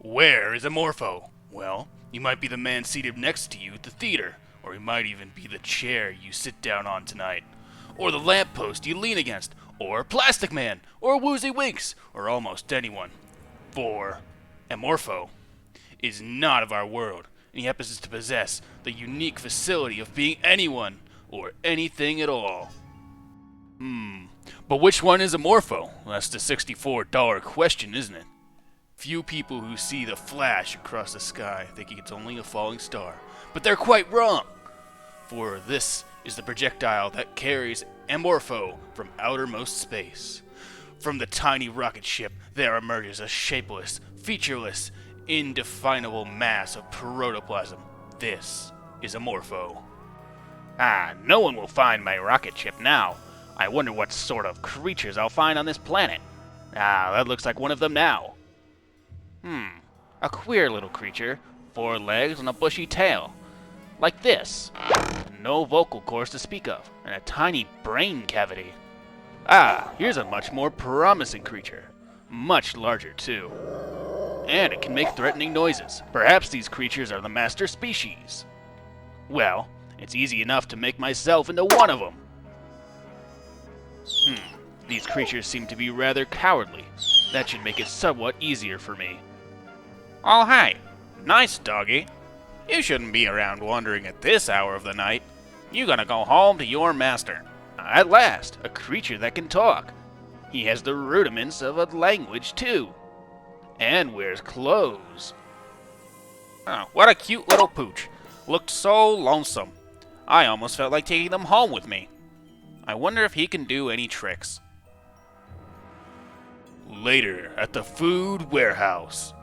Where is Amorpho? Well, he might be the man seated next to you at the theater, or he might even be the chair you sit down on tonight, or the lamppost you lean against, or Plastic Man, or Woozy Winks, or almost anyone. For Amorpho is not of our world, and he happens to possess the unique facility of being anyone or anything at all. But which one is Amorpho? That's the $64 question, isn't it? Few people who see the flash across the sky think it's only a falling star, but they're quite wrong. For this is the projectile that carries Amorpho from outermost space. From the tiny rocket ship, there emerges a shapeless, featureless, indefinable mass of protoplasm. This is Amorpho. No one will find my rocket ship now. I wonder what sort of creatures I'll find on this planet. That looks like one of them now. A queer little creature, 4 legs and a bushy tail. Like this. No vocal cords to speak of, and a tiny brain cavity. Here's a much more promising creature. Much larger, too. And it can make threatening noises. Perhaps these creatures are the master species. Well, it's easy enough to make myself into one of them. These creatures seem to be rather cowardly. That should make it somewhat easier for me. Oh, hey. Nice doggy. You shouldn't be around wandering at this hour of the night. You gotta go home to your master. At last, a creature that can talk. He has the rudiments of a language, too. And wears clothes. What a cute little pooch. Looked so lonesome. I almost felt like taking them home with me. I wonder if he can do any tricks. Later, at the food warehouse.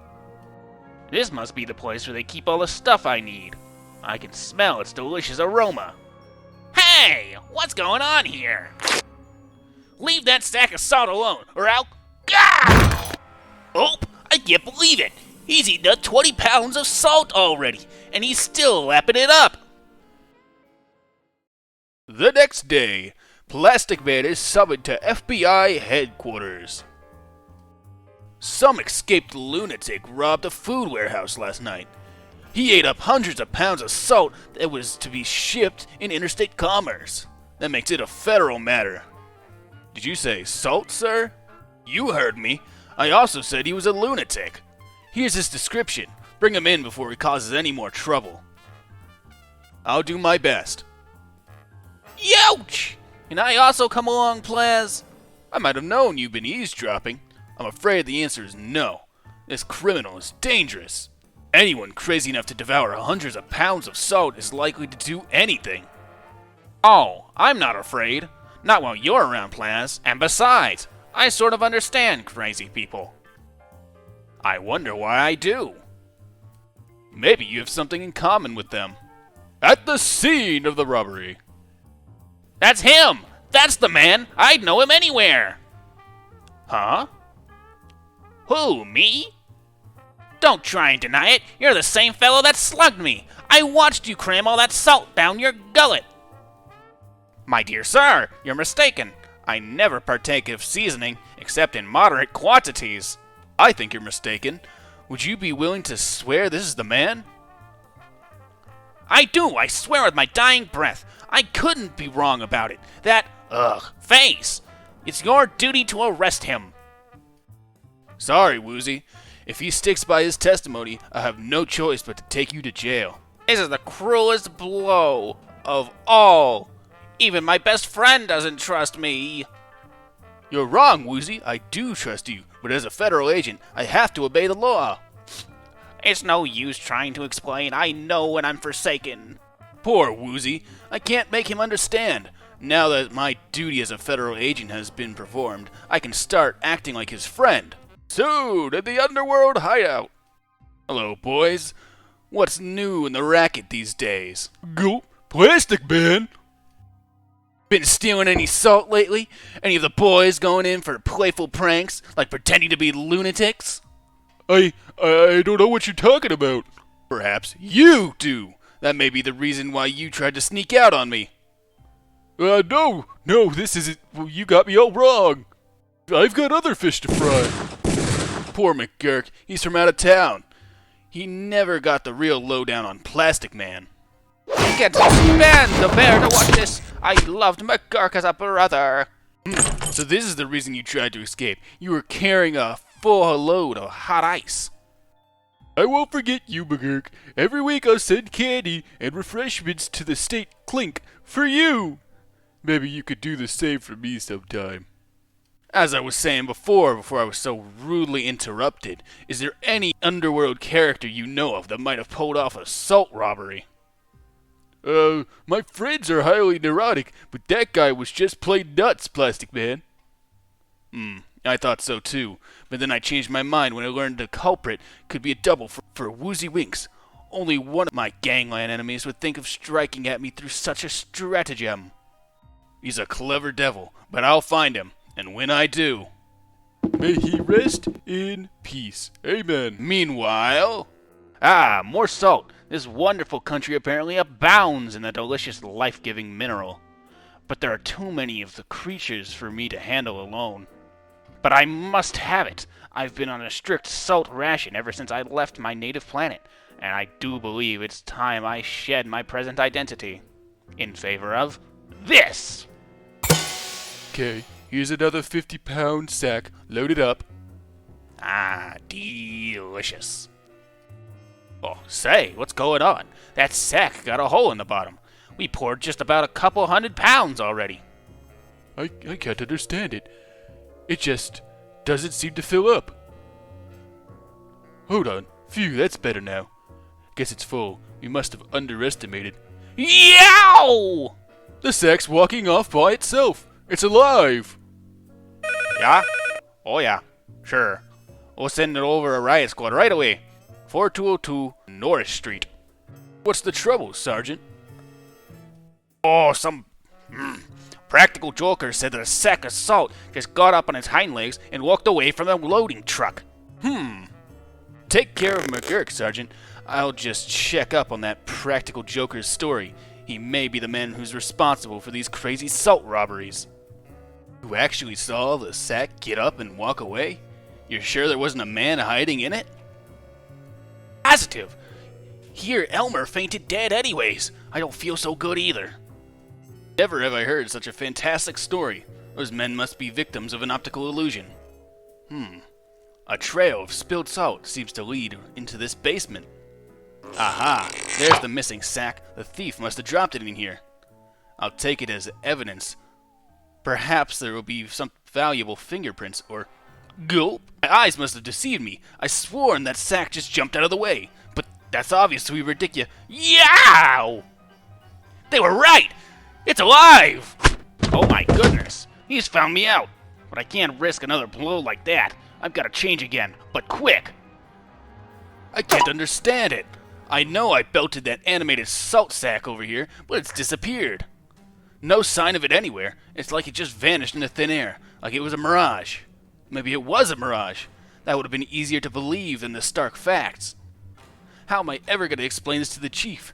This must be the place where they keep all the stuff I need. I can smell its delicious aroma. Hey! What's going on here? Leave that sack of salt alone, or I'll... Gah! Oh, I can't believe it! He's eaten up 20 pounds of salt already, and he's still lapping it up! The next day, Plastic Man is summoned to FBI headquarters. Some escaped lunatic robbed a food warehouse last night. He ate up hundreds of pounds of salt that was to be shipped in interstate commerce. That makes it a federal matter. Did you say salt, sir? You heard me. I also said he was a lunatic. Here's his description. Bring him in before he causes any more trouble. I'll do my best. Youch! Can I also come along, Plas? I might have known you've been eavesdropping. I'm afraid the answer is no. This criminal is dangerous. Anyone crazy enough to devour hundreds of pounds of salt is likely to do anything. Oh, I'm not afraid. Not while you're around, Plas. And besides, I sort of understand crazy people. I wonder why I do. Maybe you have something in common with them. At the scene of the robbery. That's him! That's the man! I'd know him anywhere! Huh? Who, me? Don't try and deny it. You're the same fellow that slugged me. I watched you cram all that salt down your gullet. My dear sir, you're mistaken. I never partake of seasoning except in moderate quantities. I think you're mistaken. Would you be willing to swear this is the man? I do. I swear with my dying breath. I couldn't be wrong about it. That, face. It's your duty to arrest him. Sorry, Woozy. If he sticks by his testimony, I have no choice but to take you to jail. This is the cruelest blow of all. Even my best friend doesn't trust me. You're wrong, Woozy. I do trust you, but as a federal agent, I have to obey the law. It's no use trying to explain. I know when I'm forsaken. Poor Woozy. I can't make him understand. Now that my duty as a federal agent has been performed, I can start acting like his friend. Soon at the underworld hideout. Hello, boys. What's new in the racket these days? Go, Plastic Man. Been stealing any salt lately? Any of the boys going in for playful pranks, like pretending to be lunatics? I don't know what you're talking about. Perhaps you do. That may be the reason why you tried to sneak out on me. No, this isn't. You got me all wrong. I've got other fish to fry. Poor McGurk, he's from out of town. He never got the real lowdown on Plastic Man. I can't stand the bear to watch this. I loved McGurk as a brother. So this is the reason you tried to escape. You were carrying a full load of hot ice. I won't forget you, McGurk. Every week I'll send candy and refreshments to the state clink for you. Maybe you could do the same for me sometime. As I was saying before I was so rudely interrupted, is there any underworld character you know of that might have pulled off a salt robbery? My friends are highly neurotic, but that guy was just plain nuts, Plastic Man. I thought so too, but then I changed my mind when I learned the culprit could be a double for Woozy Winks. Only one of my gangland enemies would think of striking at me through such a stratagem. He's a clever devil, but I'll find him, and when I do... May he rest in peace. Amen. Meanwhile... More salt. This wonderful country apparently abounds in the delicious life-giving mineral. But there are too many of the creatures for me to handle alone. But I must have it. I've been on a strict salt ration ever since I left my native planet, and I do believe it's time I shed my present identity. In favor of this! Okay, here's another 50-pound sack loaded up. Delicious. Oh, say, what's going on? That sack got a hole in the bottom. We poured just about a couple 100 pounds already. I can't understand it. It just doesn't seem to fill up. Hold on. Phew, that's better now. Guess it's full. We must have underestimated. Yow! The sack's walking off by itself. It's alive. Yeah? Oh yeah, sure. We'll send it over a riot squad right away. 4202 Norris Street. What's the trouble, Sergeant? Oh, some practical joker said that a sack of salt just got up on its hind legs and walked away from the loading truck. Take care of McGurk, Sergeant. I'll just check up on that practical joker's story. He may be the man who's responsible for these crazy salt robberies. You actually saw the sack get up and walk away? You're sure there wasn't a man hiding in it? Positive. Here, Elmer fainted dead anyways. I don't feel so good either. Never have I heard such a fantastic story. Those men must be victims of an optical illusion. A trail of spilled salt seems to lead into this basement. Aha! There's the missing sack. The thief must have dropped it in here. I'll take it as evidence. Perhaps there will be some valuable fingerprints or... Gulp! My eyes must have deceived me. I swore that sack just jumped out of the way. But that's obviously ridiculous. Yow! They were right! It's alive! Oh my goodness. He's found me out. But I can't risk another blow like that. I've got to change again, but quick! I can't understand it. I know I belted that animated salt sack over here, but it's disappeared. No sign of it anywhere. It's like it just vanished into thin air, like it was a mirage. Maybe it was a mirage. That would have been easier to believe than the stark facts. How am I ever going to explain this to the chief?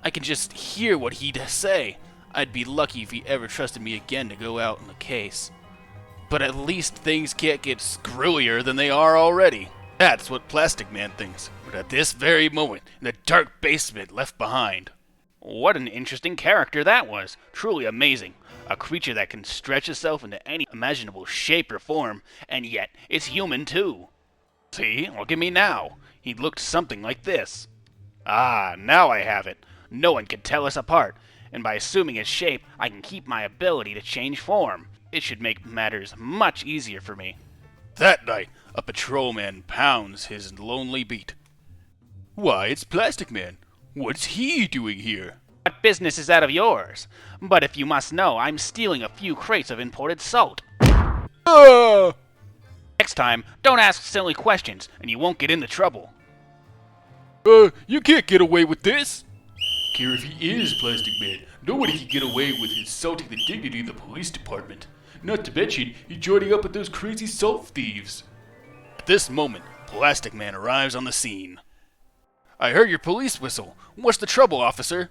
I can just hear what he'd say. I'd be lucky if he ever trusted me again to go out on the case. But at least things can't get screwier than they are already. That's what Plastic Man thinks. But at this very moment, in the dark basement left behind. What an interesting character that was. Truly amazing. A creature that can stretch itself into any imaginable shape or form, and yet it's human too. See, look at me now. He looked something like this. Now I have it. No one can tell us apart, and by assuming his shape, I can keep my ability to change form. It should make matters much easier for me. That night, a patrolman pounds his lonely beat. Why, it's Plastic Man. What's he doing here? What business is that of yours? But if you must know, I'm stealing a few crates of imported salt. Ah! Next time, don't ask silly questions, and you won't get into trouble. You can't get away with this. Care if he is Plastic Man. Nobody can get away with insulting the dignity of the police department. Not to mention, he's joining up with those crazy salt thieves. At this moment, Plastic Man arrives on the scene. I heard your police whistle. What's the trouble, officer?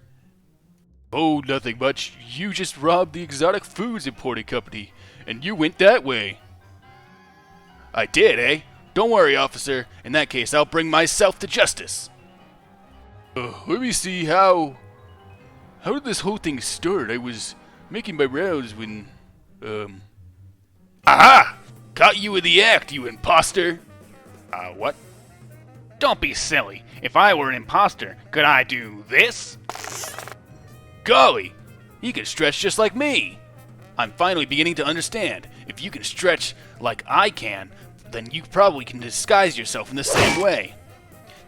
Oh, nothing much. You just robbed the exotic foods importing company, and you went that way. I did, eh? Don't worry, officer. In that case, I'll bring myself to justice. Let me see how did this whole thing start? I was making my rounds when, Aha! Caught you in the act, you imposter. What? Don't be silly. If I were an imposter, could I do this? Golly, you can stretch just like me. I'm finally beginning to understand. If you can stretch like I can, then you probably can disguise yourself in the same way.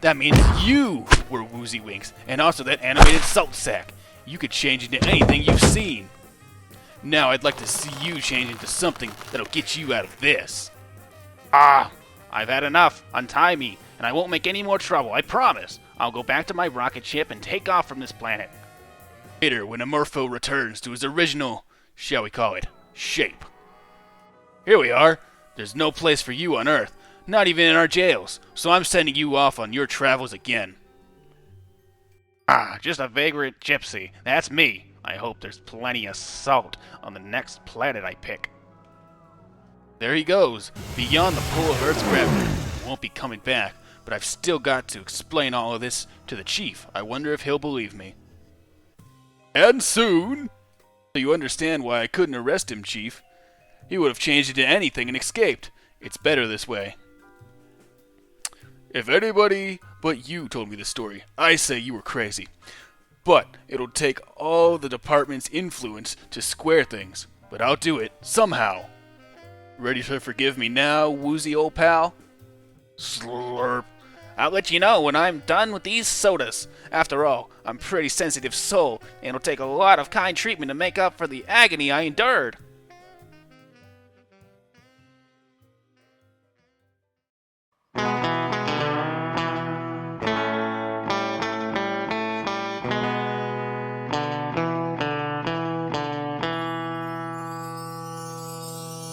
That means you were Woozy Winks, and also that animated salt sack. You could change into anything you've seen. Now I'd like to see you change into something that'll get you out of this. I've had enough. Untie me, and I won't make any more trouble, I promise. I'll go back to my rocket ship and take off from this planet. Later, when Amorpho returns to his original, shall we call it, shape. Here we are. There's no place for you on Earth, not even in our jails, so I'm sending you off on your travels again. Just a vagrant gypsy. That's me. I hope there's plenty of salt on the next planet I pick. There he goes, beyond the pull of Earth's gravity. He won't be coming back, but I've still got to explain all of this to the chief. I wonder if he'll believe me. and soon. So you understand why I couldn't arrest him, Chief. He would have changed into anything and escaped. It's better this way. If anybody but you told me this story, I say you were crazy. But it'll take all the department's influence to square things. But I'll do it, somehow. Ready to forgive me now, woozy old pal? Slurp. I'll let you know when I'm done with these sodas. After all, I'm a pretty sensitive soul, and it'll take a lot of kind treatment to make up for the agony I endured.